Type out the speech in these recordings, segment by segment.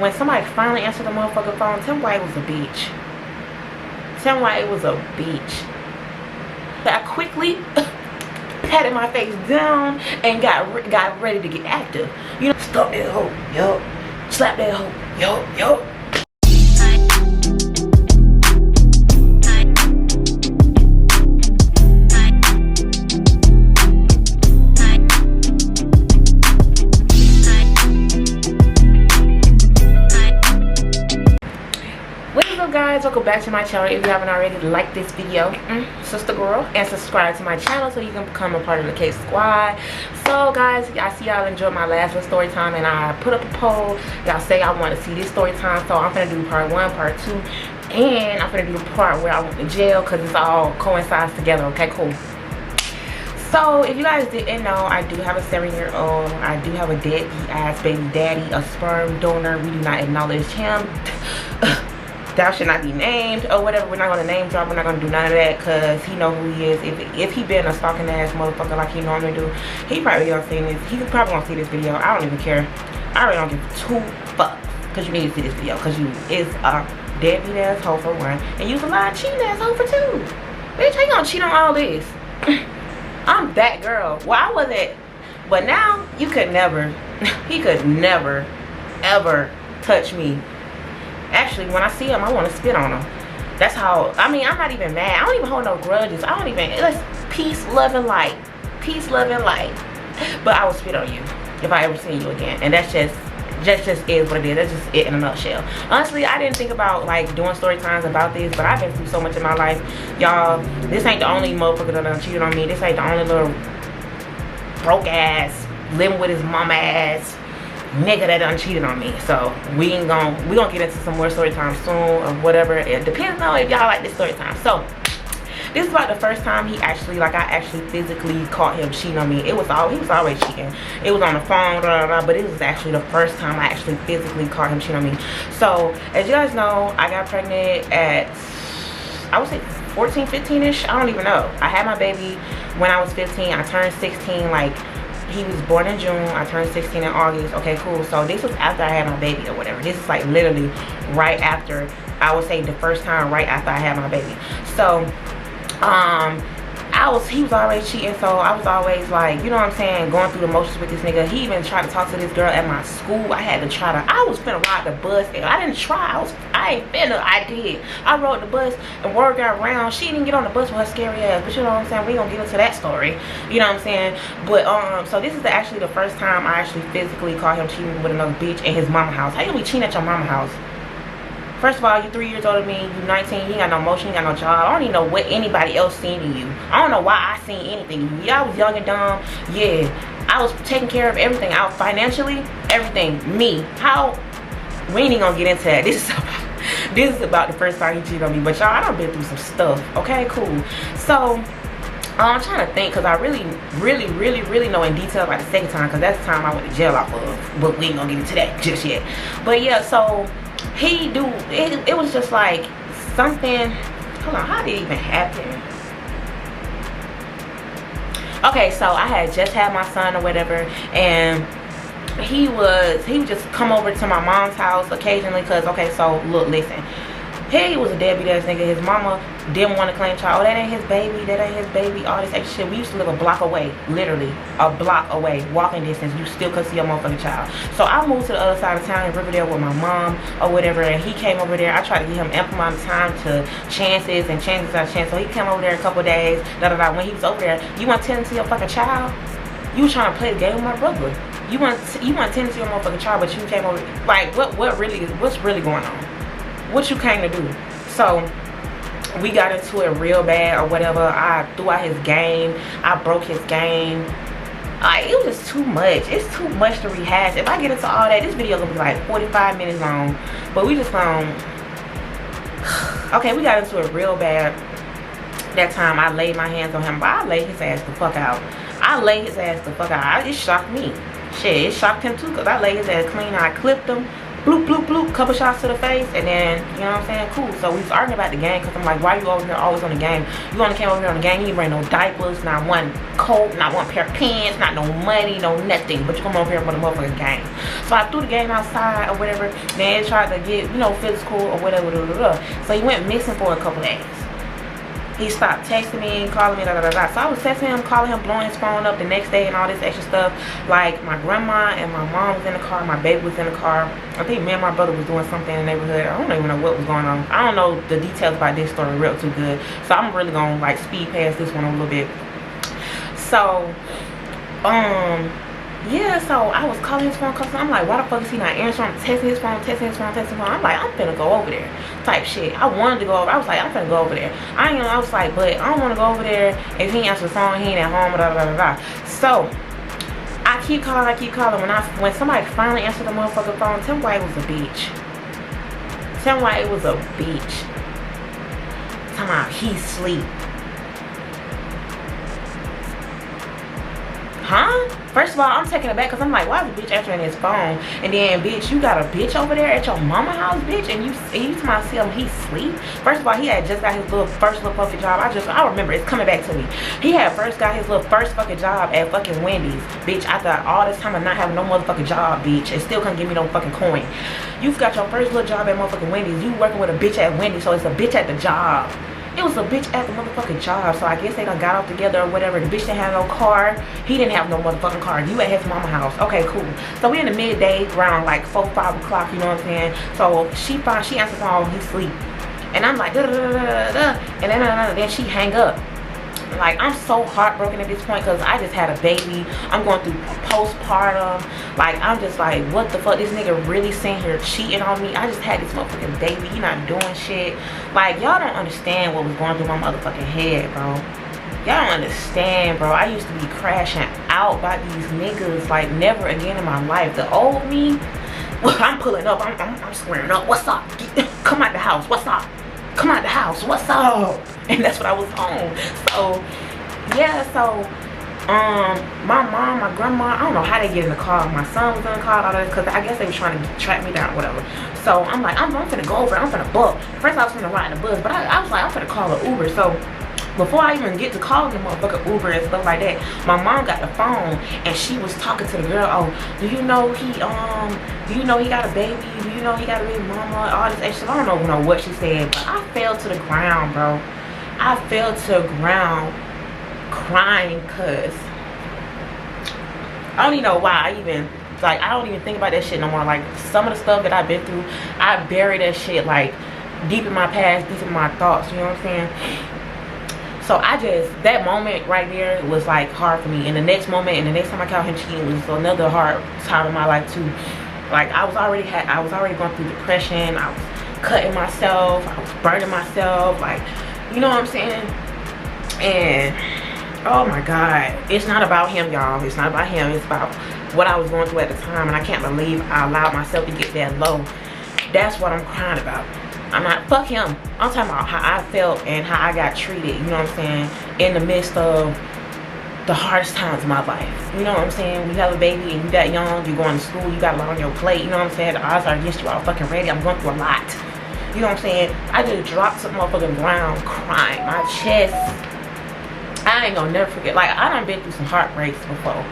When somebody finally answered the motherfucking phone, tell me why it was a bitch. Tell me why it was a bitch. I quickly patted my face down and got ready to get active. You know, stomp that hoe, yup. Slap that hoe, yup, yup. Guys, welcome back to my channel. If you haven't already, like this video, sister girl, and subscribe to my channel so you can become a part of the K Squad. So guys, I see y'all enjoyed my last little story time, and I put up a poll. Y'all say I want to see this story time, so I'm gonna do part 1, part 2, and I'm gonna do the part where I went to jail, because it's all coincides together. Okay, cool. So if you guys didn't know, I do have a 7-year-old. I do have a deadbeat ass baby daddy, a sperm donor. We do not acknowledge him. Thou should not be named or whatever. We're not gonna name drop. We're not gonna do none of that, because he know who he is. If he been a stalking ass motherfucker like he normally do, he probably gonna see this. He probably gonna see this video. I don't even care. I really don't give 2 fucks, because you need to see this video, because you is a deadbeat ass hoe for 1, and you's a lying cheating ass hoe for 2. Bitch, how you gonna cheat on all this? I'm that girl. Well, I wasn't, but now you could never. He could never ever touch me. Actually, when I see him, I want to spit on him. That's how, I mean, I'm not even mad. I don't even hold no grudges. I don't even, let's peace, love, and light. Peace, love, and light. But I will spit on you if I ever see you again. And that's just is what it is. That's just it in a nutshell. Honestly, I didn't think about, like, doing story times about this, but I've been through so much in my life. Y'all, this ain't the only motherfucker that done cheated on me. This ain't the only little broke ass, living with his mama ass nigga that done cheated on me. So we gonna get into some more story time soon or whatever. It depends on if y'all like this story time. So this is about the first time he actually, like, I actually physically caught him cheating on me. He was always cheating. It was on the phone, but it was actually the first time I actually physically caught him cheating on me. So as you guys know, I got pregnant at, I would say 14, 15-ish. I don't even know. I had my baby when I was 15. I turned 16, like, he was born in June. I turned 16 in August. Okay, cool. So this was after I had my baby or whatever. This is like literally right after, I would say the first time right after I had my baby. So he was always cheating, so I was always, like, you know what I'm saying, going through the motions with this nigga. He even tried to talk to this girl at my school. I had to try to, I was finna ride the bus, and I didn't try, I did. I rode the bus, and word got around. She didn't get on the bus with her scary ass, but you know what I'm saying, we gonna get into that story, you know what I'm saying. But so this is actually the first time I actually physically caught him cheating with another bitch in his mama house. How you gonna be cheating at your mama house? First of all, you're 3 years older than me, you're 19, you ain't got no motion, you ain't got no job. I don't even know what anybody else seen in you. I don't know why I seen anything in you. Yeah, I was young and dumb. Yeah, I was taking care of everything. Out financially, everything. Me. How? We ain't even gonna get into that. This is about the first time he cheated on me. But y'all, I done been through some stuff. Okay, cool. So I'm trying to think, because I really know in detail about the second time, because that's the time I went to jail off of. But we ain't gonna get into that just yet. But yeah, so it was just like something. Hold on, how did it even happen? Okay, so I had just had my son or whatever, and he would just come over to my mom's house occasionally, because, okay, so look, listen, he was a deadbeat ass nigga. His mama didn't want to claim child. Oh, that ain't his baby, all this extra shit. We used to live a block away, literally a block away, walking distance. You still could see your motherfucking child. So I moved to the other side of town in Riverdale with my mom or whatever, and he came over there. I tried to give him ample amount of time to chances and chances out of chance. So he came over there a couple days, when he was over there. You want to tend to your fucking child? You was trying to play the game with my brother. You want to tend to your motherfucking child, but you came over, like, what's really going on? What you came to do? So we got into it real bad or whatever. I threw out his game. I broke his game. It was just too much. It's too much to rehash. If I get into all that, this video gonna be like 45 minutes long. But we just okay, we got into it real bad. That time I laid my hands on him, but I laid his ass the fuck out. It shocked me. Shit, it shocked him too, because I laid his ass clean. I clipped him bloop, bloop, bloop, couple shots to the face, and then, you know what I'm saying, cool. So we was arguing about the game, because I'm like, why you over here always on the game? You only came over here on the game, you didn't bring no diapers, not one coat, not one pair of pants, not no money, no nothing, but you come over here for the motherfucking game. So I threw the game outside or whatever, then tried to get, you know, physical or whatever, so he went missing for a couple days. He stopped texting me, calling me, So I was texting him, calling him, blowing his phone up the next day and all this extra stuff. Like, my grandma and my mom was in the car, my baby was in the car. I think me and my brother was doing something in the neighborhood. I don't even know what was going on. I don't know the details about this story real too good. So I'm really gonna like speed past this one a little bit. So, yeah, so I was calling his phone, I'm like, why the fuck is he not answering? I'm texting his phone. I'm like, I'm finna go over there type shit. I wanted to go over. I was like, I'm finna go over there. I was like, but I don't want to go over there if he answers the phone, he ain't at home, blah, blah, blah, blah. So I keep calling. When somebody finally answered the motherfucking phone, tell me why it was a bitch. Tell me why it was a bitch. Tell me how he sleep. Huh? First of all, I'm taking it back because I'm like, why is the bitch answering his phone? And then, bitch, you got a bitch over there at your mama house, bitch, and you to myself, he sleep? First of all, he had just got his first little fucking job. I remember, it's coming back to me. He had got his first fucking job at fucking Wendy's, bitch. After all this time of not having no motherfucking job, bitch, and still couldn't give me no fucking coin. You've got your first little job at motherfucking Wendy's. You working with a bitch at Wendy's, so it's a bitch at the job. It was a bitch at the motherfucking job, so I guess they done got off together or whatever. The bitch didn't have no car. He didn't have no motherfucking car. You at his mama house. Okay, cool. So we in the midday, around like 4, 5 o'clock, you know what I'm saying? So she answers the phone, he sleep. And I'm like, da da da da da, and then she hang up. Like, I'm so heartbroken at this point because I just had a baby. I'm going through postpartum. Like, I'm just like, what the fuck? This nigga really sitting here cheating on me. I just had this motherfucking baby. He not doing shit. Like, y'all don't understand what was going through my motherfucking head, bro. Y'all don't understand, bro. I used to be crashing out by these niggas like never again in my life. The old me, well, I'm pulling up. I'm squaring up. What's up? Come out the house. What's up? Come out the house, what's up? And that's what I was on. So yeah, so my mom, my grandma, I don't know how they get in the car. My son was in the car, all that, because I guess they were trying to track me down or whatever. So I'm like, I'm finna go over, I'm finna book. First I was finna ride the bus, but I was like, I'm finna call an Uber. So before I even get to calling the motherfucking Uber and stuff like that, my mom got the phone and she was talking to the girl. Oh, do you know he got a baby? Do you know he got a baby mama? All this extra. I don't know what she said, but I fell to the ground, bro. I fell to the ground crying because I don't even know why I don't even think about that shit no more. Like, some of the stuff that I've been through, I bury that shit like deep in my past, deep in my thoughts, you know what I'm saying? So that moment right there was like hard for me. And the next moment and the next time I caught him cheating was another hard time in my life too. Like, I was already going through depression. I was cutting myself. I was burning myself. Like, you know what I'm saying? And oh my God, it's not about him, y'all. It's not about him. It's about what I was going through at the time. And I can't believe I allowed myself to get that low. That's what I'm crying about. I'm not, fuck him. I'm talking about how I felt and how I got treated, you know what I'm saying, in the midst of the hardest times of my life. You know what I'm saying? When you have a baby and you that young, you're going to school, you got a lot on your plate, you know what I'm saying? The odds are against you, all fucking ready. I'm going through a lot. You know what I'm saying? I just dropped some motherfucking ground crying. My chest, I ain't gonna never forget. Like, I done been through some heartbreaks before.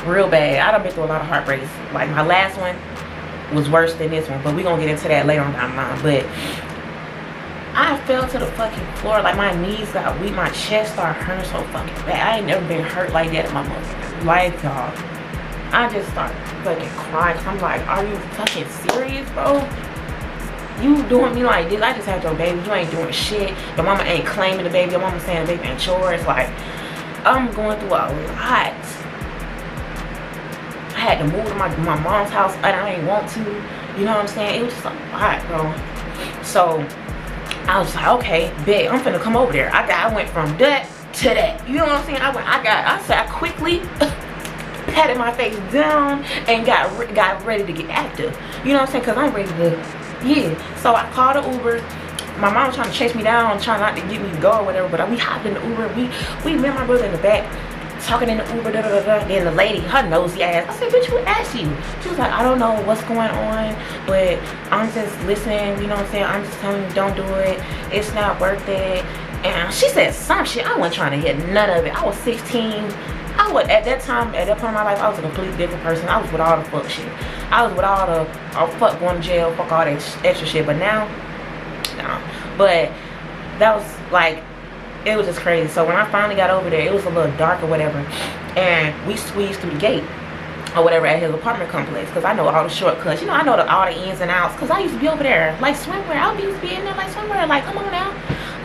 Real bad. I done been through a lot of heartbreaks. Like, my last one was worse than this one, but we gonna get into that later on down the line. But I fell to the fucking floor. Like, my knees got weak, my chest started hurting so fucking bad. I ain't never been hurt like that in my motherfucking life, y'all. I just started fucking crying. I'm like, are you fucking serious, bro? You doing me like this? I just had your baby. You ain't doing shit. Your mama ain't claiming the baby. Your mama saying the baby ain't yours. Like, I'm going through a lot. I had to move to my mom's house and I didn't want to. You know what I'm saying? It was just a lot, bro. So I was like, okay, bet, I'm finna come over there. I went from that to that. You know what I'm saying? I quickly patted my face down and got ready to get active. You know what I'm saying? Because I'm ready to, yeah. So I called an Uber. My mom was trying to chase me down, trying not to get me to go or whatever, but we hopped in the Uber. We met my brother in the back. talking in the Uber, Then the lady, her nosy ass, I said, bitch, who asked you? She was like, I don't know what's going on, but I'm just listening, you know what I'm saying? I'm just telling you, don't do it. It's not worth it. And she said some shit. I wasn't trying to hear none of it. I was 16. I was, at that time, at that point in my life, I was a completely different person. I was with all the fuck shit. I was with all the, fuck going to jail, fuck all that extra shit. But now, no. But that was like, it was just crazy. So when I finally got over there, it was a little dark or whatever, and we squeezed through the gate or whatever at his apartment complex, because I know all the shortcuts, you know, I know all the ins and outs, because I used to be over there like swimwear. I used to be in there like swimwear, like come on now,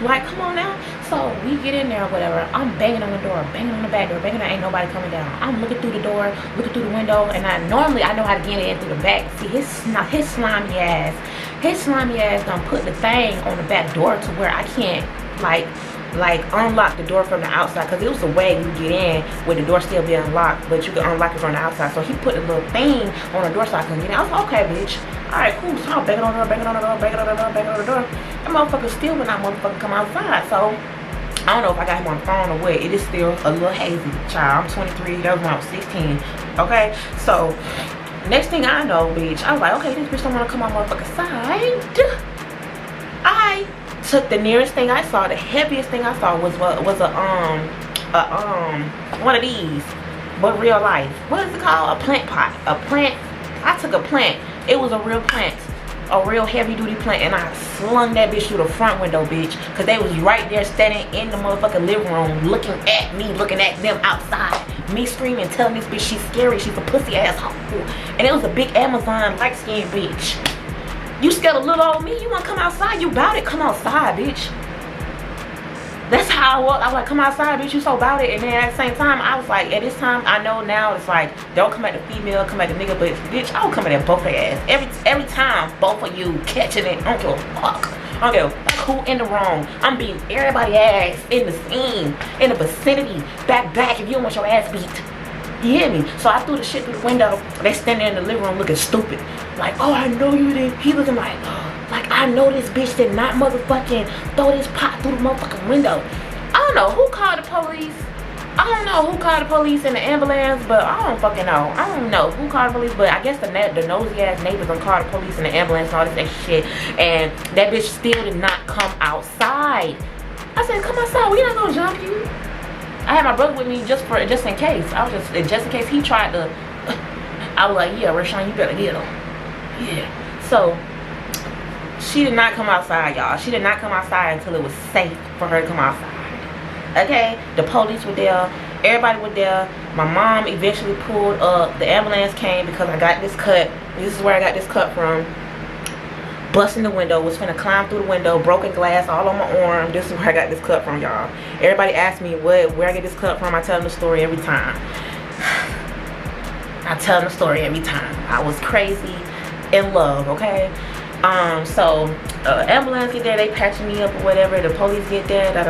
like come on now. So we get in there or whatever, I'm banging on the door, banging on the back door, banging on, ain't nobody coming down. I'm looking through the door, looking through the window, and I know how to get in through the back. See, his slimy ass done put the thing on the back door to where I can't like unlock the door from the outside, because it was a way you get in with the door still being unlocked, but you can unlock it from the outside. So he put a little thing on the door so I couldn't get in. I was like, okay, bitch, alright, cool. So I'm banging on the door, banging on the door, banging on the door, banging on the door. That motherfucker still would not motherfucking come outside. So I don't know if I got him on the phone or what. It is still a little hazy, child. I'm 23, that was when I was 16. Okay, so next thing I know, bitch, I was like, okay, this bitch don't want to come on motherfucking side. I took the nearest thing I saw. The heaviest thing I saw was one of these, but real life. What is it called? A plant pot. A plant. I took a plant. It was a real plant, a real heavy duty plant, and I slung that bitch through the front window, bitch, because they was right there standing in the motherfucking living room, looking at me, looking at them outside. Me screaming, telling this bitch she's scary, she's a pussy asshole, and it was a big Amazon light skinned bitch. You scared a little old me? You want to come outside? You bout it? Come outside, bitch. That's how I was. I was like, come outside, bitch. You so bout it. And then at the same time, I was like, at this time, I know now it's like, don't come at the female, come at the nigga. But bitch, I would come at both their ass. Every time, both of you catching it. I don't give a fuck. I don't give a fuck who in the wrong. I'm beating everybody's ass in the scene, in the vicinity. Back if you don't want your ass beat. You hear me? So I threw the shit through the window. They standing in the living room looking stupid. Like, oh, I know you did. He looking like I know this bitch did not motherfucking throw this pot through the motherfucking window. I don't know who called the police. I don't know who called the police and the ambulance, but I don't fucking know. I don't know who called the police, but I guess the nosy ass neighbors done called the police and the ambulance and all this extra shit. And that bitch still did not come outside. I said, come outside. We not gonna jump you. I had my brother with me just in case. I was just in case he tried to. I was like, yeah, Rashawn, you better get him. Yeah. So she did not come outside, y'all. She did not come outside until it was safe for her to come outside. Okay. The police were there. Everybody was there. My mom eventually pulled up. The ambulance came because I got this cut. This is where I got this cut from. Busting the window, was finna climb through the window, broken glass all on my arm. This is where I got this cut from, y'all. Everybody asks me where I get this cut from. I tell them the story every time. I tell them the story every time. I was crazy in love, okay? So ambulance get there, they patching me up or whatever. The police get there, they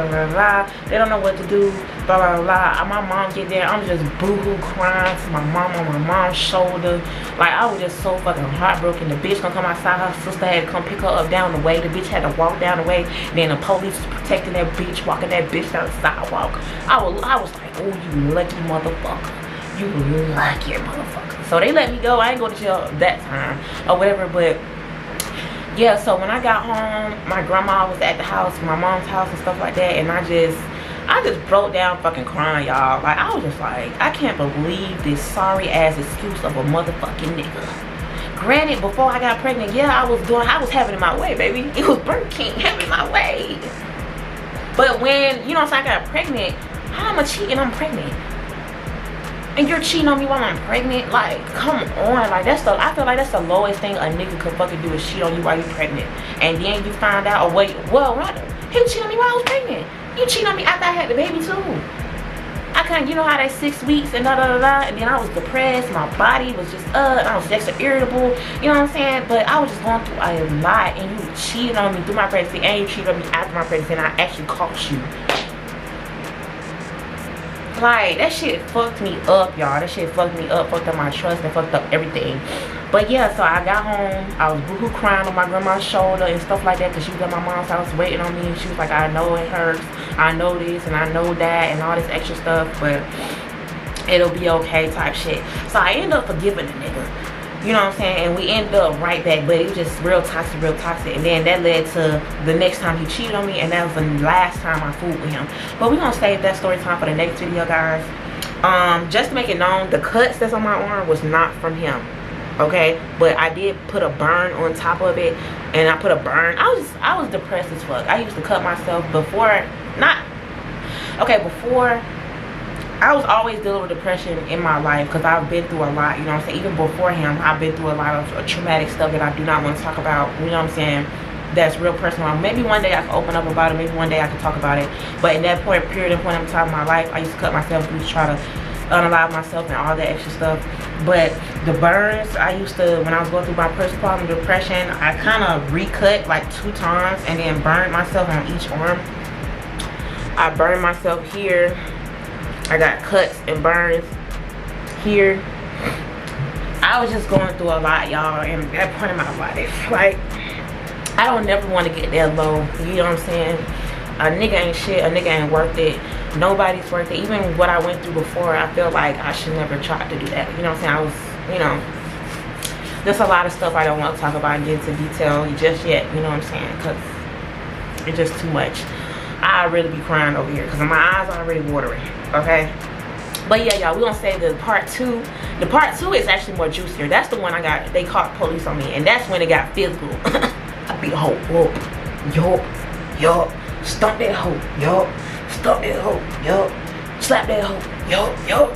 don't know what to do, blah blah blah. My mom get there, I'm just boo-hoo crying to my mom on my mom's shoulder. Like, I was just so fucking heartbroken. The bitch gonna come outside, her sister had to come pick her up down the way. The bitch had to walk down the way. Then the police was protecting that bitch, walking that bitch down the sidewalk. I was like, oh, you lucky motherfucker. You lucky motherfucker. So they let me go. I ain't go to jail that time or whatever, but yeah, so when I got home, my grandma was at the house, my mom's house and stuff like that, and I just broke down fucking crying, y'all. Like, I was just like, I can't believe this sorry ass excuse of a motherfucking nigga. Granted, before I got pregnant, yeah, I was having it my way, baby. It was Burger King having my way. But when, you know what I'm saying, I got pregnant, how am I cheating? I'm pregnant. And you're cheating on me while I'm pregnant? Like, come on. Like, I feel like that's the lowest thing a nigga could fucking do, is cheat on you while you're pregnant. And then you find out, or wait, well, rather, he cheated on me while I was pregnant. You cheated on me after I had the baby too. I couldn't, you know how that 6 weeks and and then I was depressed, my body was just and I was extra irritable, you know what I'm saying? But I was just going through a lot, and you cheated on me through my pregnancy, and you cheated on me after my pregnancy, and I actually caught you. Like, that shit fucked me up, y'all. That shit fucked me up, fucked up my trust, and fucked up everything. But yeah, so I got home, I was boohoo crying on my grandma's shoulder and stuff like that, because she was at my mom's house waiting on me, and she was like, I know it hurts, I know this and I know that and all this extra stuff. But it'll be okay type shit. So I ended up forgiving the nigga. You know what I'm saying? And we ended up right back, but it was just real toxic, real toxic. And then that led to the next time he cheated on me, and that was the last time I fooled with him. But we're gonna save that story time for the next video, guys. Just to make it known, the cuts that's on my arm was not from him, okay? But I did put a burn on top of it, and I put a burn. I was depressed as fuck. I used to cut myself before, before. I was always dealing with depression in my life because I've been through a lot, you know what I'm saying? Even before him, I've been through a lot of traumatic stuff that I do not want to talk about, you know what I'm saying? That's real personal. Maybe one day I can open up about it, maybe one day I can talk about it. But in that period of time in my life, I used to cut myself, used to try to unalive myself and all that extra stuff. But the burns, I used to, when I was going through my postpartum depression, I kind of recut like 2 times and then burned myself on each arm. I burned myself here. I got cuts and burns here. I was just going through a lot, y'all, and at that point in my life, like, I don't never want to get that low. You know what I'm saying? A nigga ain't shit. A nigga ain't worth it. Nobody's worth it. Even what I went through before, I feel like I should never try to do that. You know what I'm saying? I was, you know, there's a lot of stuff I don't want to talk about and get into detail just yet. You know what I'm saying? Because it's just too much. I really be crying over here because my eyes are already watering, okay? But yeah, y'all, we're gonna say the part 2. The part 2 is actually more juicier. That's the one I got, they caught police on me, and that's when it got physical. I beat a hoe, yup, stomp that hoe, yup, stomp that hoe, yup, slap that hoe, yup.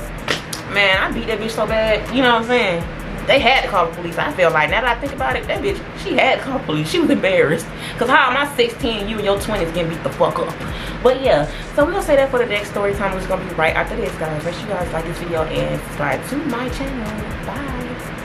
Man, I beat that bitch so bad, you know what I'm saying? They had to call the police. I feel like, now that I think about it, that bitch, she had to call the police. She was embarrassed. Because how am I 16 and you in your 20s getting beat the fuck up? But yeah, so we're going to say that for the next story time, which is going to be right after this, guys. Make sure you guys like this video and subscribe to my channel. Bye.